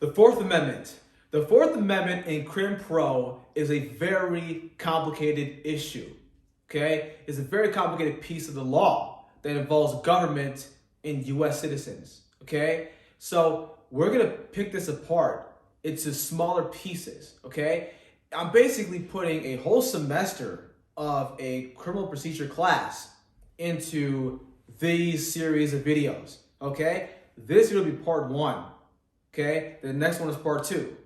The Fourth Amendment. The Fourth Amendment in Crim Pro is a very complicated issue, okay? It's a very complicated piece of the law that involves government and U.S. citizens, okay? So we're gonna pick this apart into smaller pieces, okay? I'm basically putting a whole semester of a criminal procedure class into these series of videos, okay? This is gonna be part one, okay? The next one is part two.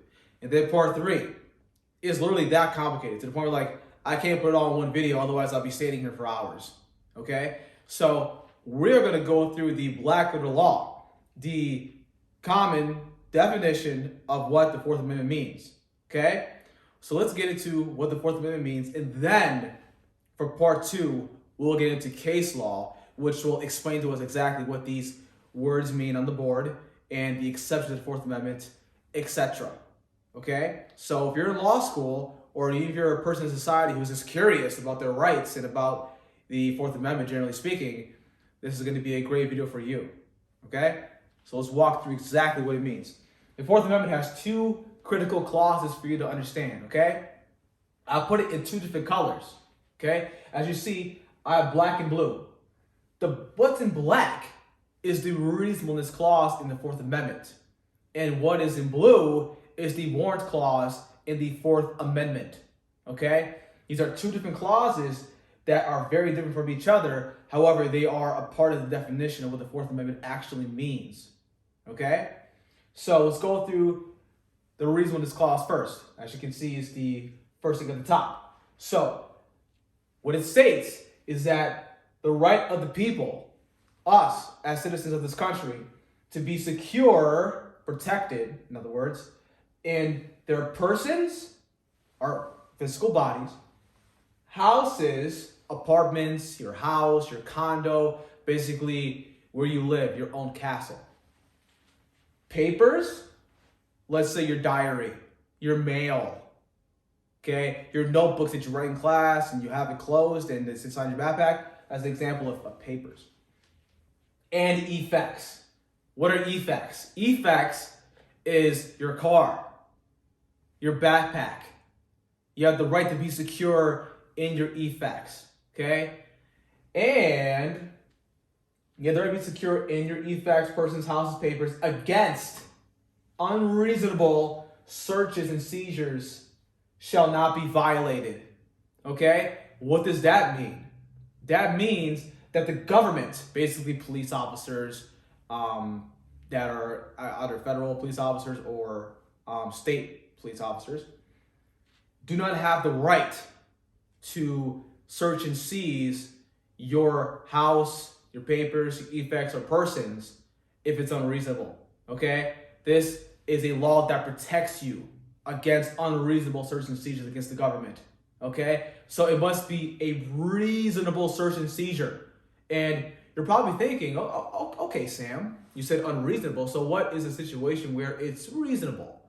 And then part three is literally that complicated to the point where like, I can't put it all in one video, otherwise I'll be standing here for hours, okay? So we're gonna go through the black letter law, the common definition of what the Fourth Amendment means, okay? So let's get into what the Fourth Amendment means, and then for part two, we'll get into case law, which will explain to us exactly what these words mean on the board and the exceptions to the Fourth Amendment, etc. Okay? So if you're in law school, or even if you're a person in society who's just curious about their rights and about the Fourth Amendment, generally speaking, this is going to be a great video for you. Okay? So let's walk through exactly what it means. The Fourth Amendment has two critical clauses for you to understand, okay? I'll put it in two different colors, okay? As you see, I have black and blue. What's in black is the reasonableness clause in the Fourth Amendment. And what is in blue is the warrant clause in the Fourth Amendment, okay? These are two different clauses that are very different from each other. However, they are a part of the definition of what the Fourth Amendment actually means, okay? So let's go through the reasonableness clause first. As you can see, is the first thing at the top. So what it states is that the right of the people, us as citizens of this country, to be secure, protected, in other words, in their persons, or physical bodies, houses, apartments, your house, your condo, basically where you live, your own castle. Papers, let's say your diary, your mail, okay? Your notebooks that you write in class and you have it closed and it's inside your backpack, as an example of papers. And effects. What are effects? Effects is your car, your backpack. You have the right to be secure in your effects, okay? And you have the right to be secure in your effects, persons, houses, papers, against unreasonable searches and seizures shall not be violated, okay? What does that mean? That means that the government, basically police officers that are either federal police officers or state police officers, do not have the right to search and seize your house, your papers, your effects, or persons if it's unreasonable, okay? This is a law that protects you against unreasonable search and seizures against the government, okay? So it must be a reasonable search and seizure. And you're probably thinking, oh, okay, Sam, you said unreasonable, so what is a situation where it's reasonable?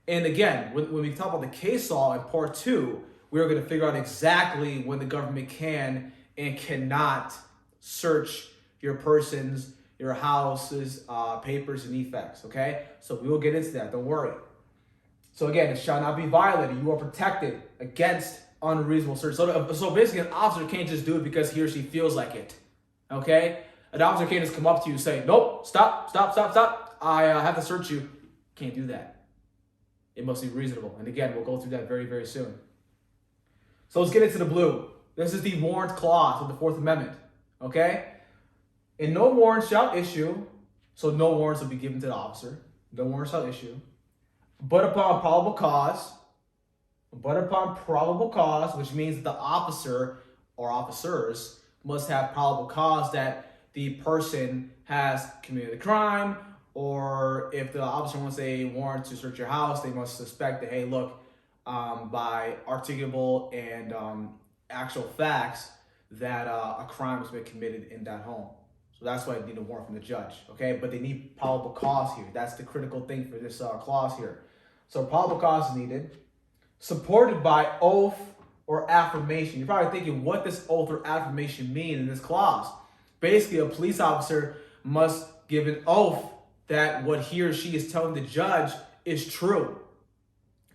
And again, when we talk about the case law in part two, we're going to figure out exactly when the government can and cannot search your persons, your houses, papers, and effects, okay? So we will get into that, don't worry. So again, it shall not be violated. You are protected against unreasonable search. So basically, an officer can't just do it because he or she feels like it, okay? An officer can't just come up to you and say, nope, stop. I have to search you. Can't do that. It must be reasonable. And again, we'll go through that very, very soon. So let's get into the blue. This is the warrant clause of the Fourth Amendment, okay? And no warrant shall issue, so no warrants will be given to the officer. No warrant shall issue. But upon probable cause, which means that the officer or officers must have probable cause that the person has committed a crime, or if the officer wants a warrant to search your house, they must suspect that, hey, look, by articulable and actual facts that a crime has been committed in that home. So that's why they need a warrant from the judge, okay? But they need probable cause here. That's the critical thing for this clause here. So probable cause is needed, supported by oath or affirmation. You're probably thinking, what does oath or affirmation mean in this clause? Basically, a police officer must give an oath that what he or she is telling the judge is true.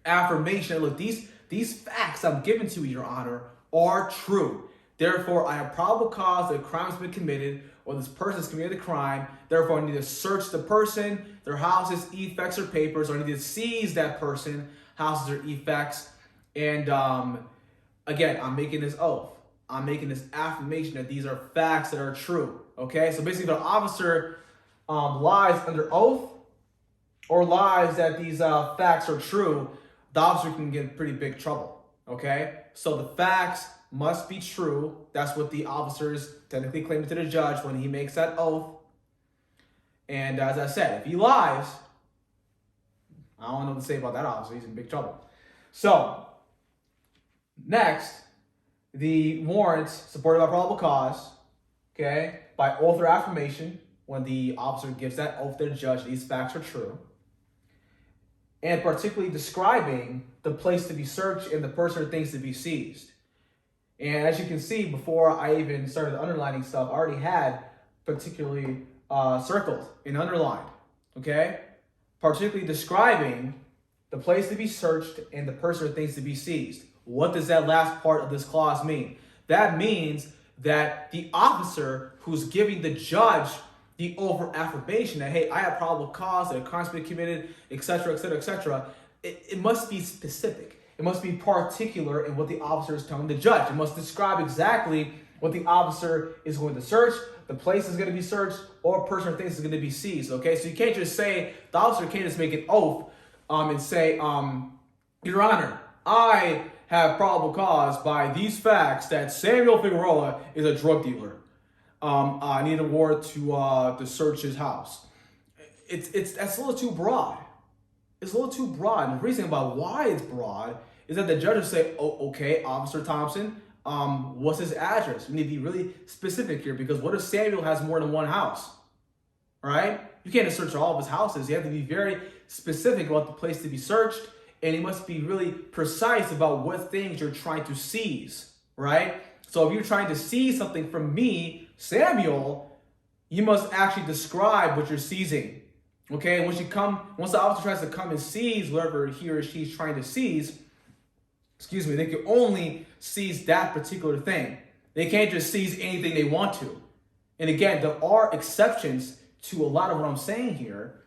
Affirmation. Look, these facts I'm giving to you, Your Honor, are true. Therefore, I have probable cause that a crime has been committed or this person has committed a crime. Therefore, I need to search the person, their houses, effects, or papers, or I need to seize that person, houses, or effects. And again, I'm making this oath. I'm making this affirmation that these are facts that are true. Okay? So basically, if an officer lies under oath or lies that these facts are true, the officer can get in pretty big trouble. Okay? So the facts must be true. That's what the officer is technically claiming to the judge when he makes that oath. And as I said, if he lies, I don't know what to say about that officer. He's in big trouble. So, next, the warrant supported by probable cause, okay, by oath or affirmation, when the officer gives that oath to the judge, these facts are true, and particularly describing the place to be searched and the person or things to be seized. And as you can see, before I even started underlining stuff, I already had particularly circled and underlined, okay? Particularly describing the place to be searched and the person or things to be seized. What does that last part of this clause mean? That means that the officer who's giving the judge the oath or affirmation that, hey, I have probable cause that a crime's been committed, etc., etc., etc., it must be specific. It must be particular in what the officer is telling the judge. It must describe exactly what the officer is going to search, the place is going to be searched, or person or things is going to be seized, okay? So you can't just say, the officer can't just make an oath and say, Your Honor, I have probable cause by these facts that Samuel Figueroa is a drug dealer. I need a warrant to search his house. That's a little too broad. It's a little too broad. And the reason about why it's broad is that the judge will say, oh, okay, Officer Thompson, what's his address? We need to be really specific here, because what if Samuel has more than one house? All right? You can't just search all of his houses. You have to be very specific about the place to be searched, and you must be really precise about what things you're trying to seize, right? So if you're trying to seize something from me, Samuel, you must actually describe what you're seizing. Okay, once the officer tries to come and seize whatever he or she's trying to seize, they can only seize that particular thing. They can't just seize anything they want to. And again, there are exceptions to a lot of what I'm saying here.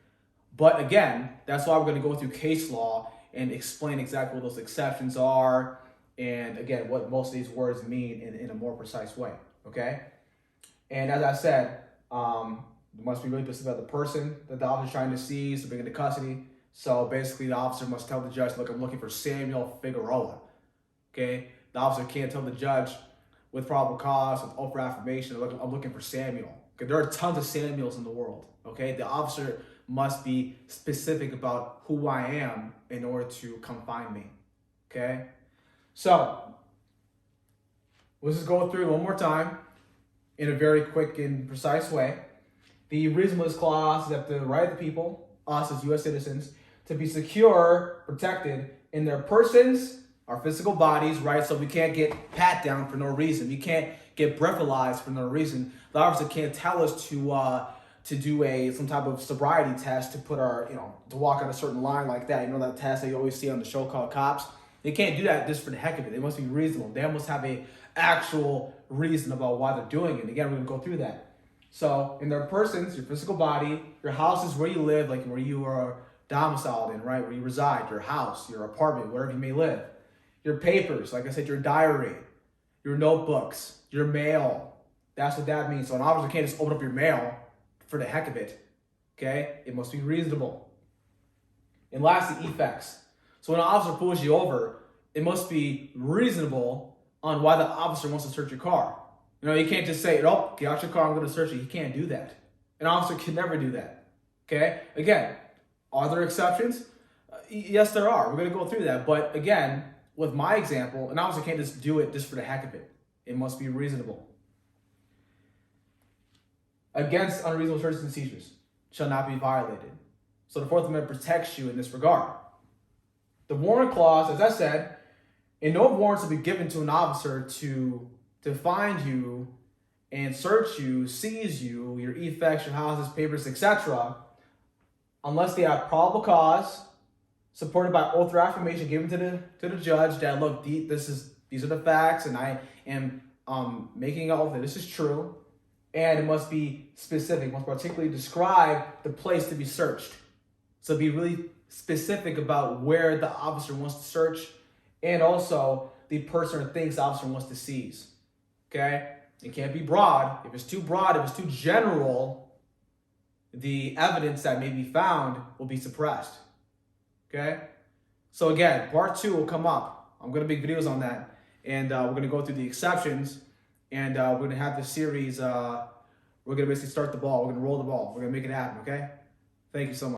But again, that's why we're going to go through case law and explain exactly what those exceptions are. And again, what most of these words mean in a more precise way. Okay? And as I said, it must be really specific about the person that the officer is trying to seize to bring into custody. So basically, the officer must tell the judge, look, I'm looking for Samuel Figueroa. Okay? The officer can't tell the judge with probable cause, with oath or affirmation, look, I'm looking for Samuel. Okay? There are tons of Samuels in the world. Okay? The officer must be specific about who I am in order to come find me. Okay? So, let's just go through it one more time in a very quick and precise way. The reasonableness clause is that the right of the people, us as U.S. citizens, to be secure, protected in their persons, our physical bodies, right? So we can't get pat down for no reason. We can't get breathalyzed for no reason. The officer can't tell us to do some type of sobriety test to put to walk on a certain line like that. You know that test that you always see on the show called Cops? They can't do that just for the heck of it. They must be reasonable. They must have a actual reason about why they're doing it. Again, we're going to go through that. So, in their persons, your physical body, your house is where you live, like where you are domiciled in, right? Where you reside, your house, your apartment, wherever you may live. Your papers, like I said, your diary, your notebooks, your mail. That's what that means. So, an officer can't just open up your mail for the heck of it. Okay? It must be reasonable. And lastly, effects. So, when an officer pulls you over, it must be reasonable on why the officer wants to search your car. You can't just say, oh, get out your car, I'm going to search you. You can't do that. An officer can never do that. Okay? Again, are there exceptions? Yes, there are. We're going to go through that. But again, with my example, an officer can't just do it just for the heck of it. It must be reasonable. Against unreasonable searches and seizures shall not be violated. So the Fourth Amendment protects you in this regard. The warrant clause, as I said, and no warrants will be given to an officer to find you and search you, seize you, your effects, your houses, papers, etc., unless they have probable cause supported by oath or affirmation given to the judge that, look, these are the facts, and I am making an oath that this is true, and it must be specific, it must particularly describe the place to be searched. So be really specific about where the officer wants to search, and also the person or things the officer wants to seize. Okay? It can't be broad. If it's too broad, if it's too general, the evidence that may be found will be suppressed. Okay? So again, part 2 will come up. I'm going to make videos on that. And we're going to go through the exceptions. And we're going to have this series. We're going to basically start the ball. We're going to roll the ball. We're going to make it happen. Okay? Thank you so much.